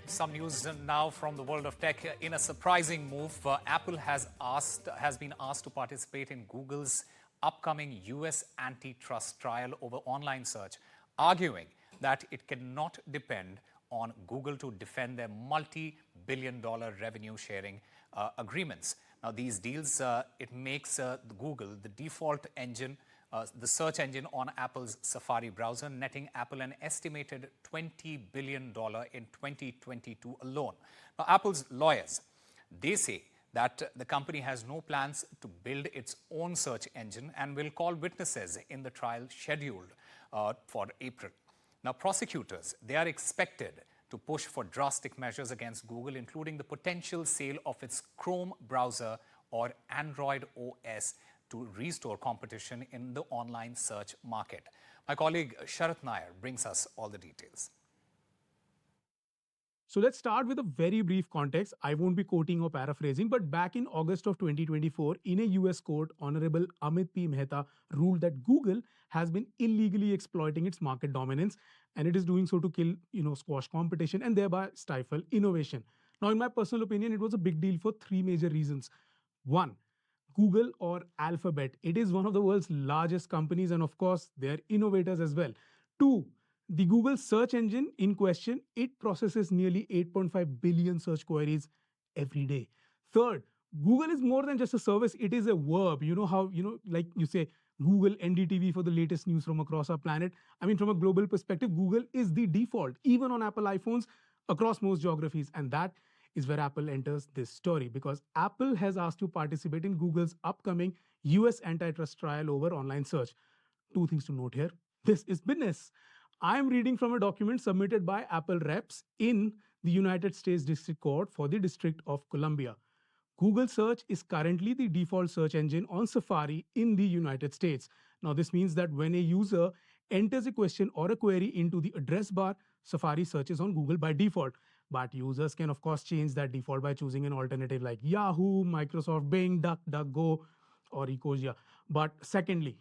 Some news now from the world of tech. In a surprising move, Apple has been asked to participate in Google's upcoming US antitrust trial over online search, arguing that it cannot depend on Google to defend their multi-billion-dollar revenue-sharing agreements. Now, these deals, it makes Google the default engine, the search engine on Apple's Safari browser, netting Apple an estimated $20 billion in 2022 alone. Now, Apple's lawyers, they say that the company has no plans to build its own search engine and will call witnesses in the trial scheduled for April. Now, prosecutors, they are expected to push for drastic measures against Google, including the potential sale of its Chrome browser or Android OS to restore competition in the online search market. My colleague Sharath Nair brings us all the details. So let's start with a very brief context. I won't be quoting or paraphrasing, but back in August of 2024, in a US court, Honorable Amit P. Mehta ruled that Google has been illegally exploiting its market dominance, and it is doing so to kill, squash competition and thereby stifle innovation. Now, in my personal opinion, it was a big deal for three major reasons. One, Google or Alphabet, it is one of the world's largest companies, and of course, they're innovators as well. Two, the Google search engine in question, it processes nearly 8.5 billion search queries every day. Third, Google is more than just a service, it is a verb. You know how, like you say, Google NDTV for the latest news from across our planet. I mean, from a global perspective, Google is the default, even on Apple iPhones across most geographies. And that is where Apple enters this story, because Apple has asked to participate in Google's upcoming US antitrust trial over online search. Two things to note here. This is business. I am reading from a document submitted by Apple reps in the United States District Court for the District of Columbia. Google Search is currently the default search engine on Safari in the United States. Now, this means that when a user enters a question or a query into the address bar, Safari searches on Google by default. But users can, of course, change that default by choosing an alternative like Yahoo, Microsoft Bing, DuckDuckGo, or Ecosia. But secondly,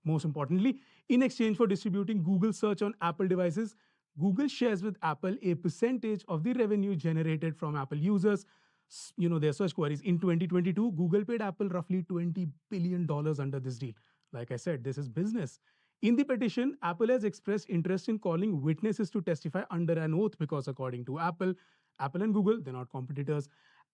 most importantly, in exchange for distributing Google search on Apple devices, Google shares with Apple a percentage of the revenue generated from Apple users, their search queries. In 2022, Google paid Apple roughly $20 billion under this deal. Like I said, this is business. In the petition, Apple has expressed interest in calling witnesses to testify under an oath because, according to Apple and Google, they're not competitors.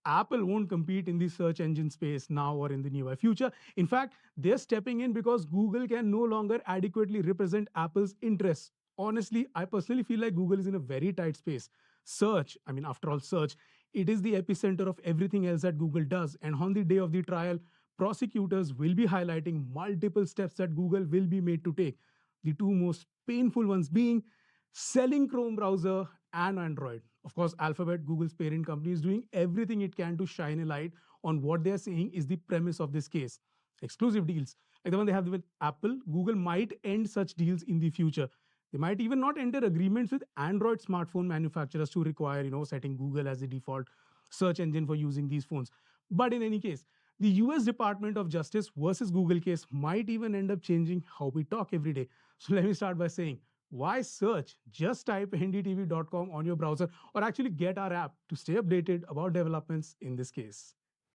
Apple won't compete in the search engine space now or in the near future. In fact, they're stepping in because Google can no longer adequately represent Apple's interests. Honestly, I personally feel like Google is in a very tight space. Search, after all, search, it is the epicenter of everything else that Google does. And on the day of the trial, prosecutors will be highlighting multiple steps that Google will be made to take. The two most painful ones being selling Chrome browser and Android. Of course, Alphabet, Google's parent company, is doing everything it can to shine a light on what they're saying is the premise of this case. Exclusive deals, like the one they have with Apple, Google might end such deals in the future. They might even not enter agreements with Android smartphone manufacturers to require, setting Google as the default search engine for using these phones. But in any case, the US Department of Justice versus Google case might even end up changing how we talk every day. So let me start by saying, why search? Just type ndtv.com on your browser, or actually get our app to stay updated about developments in this case.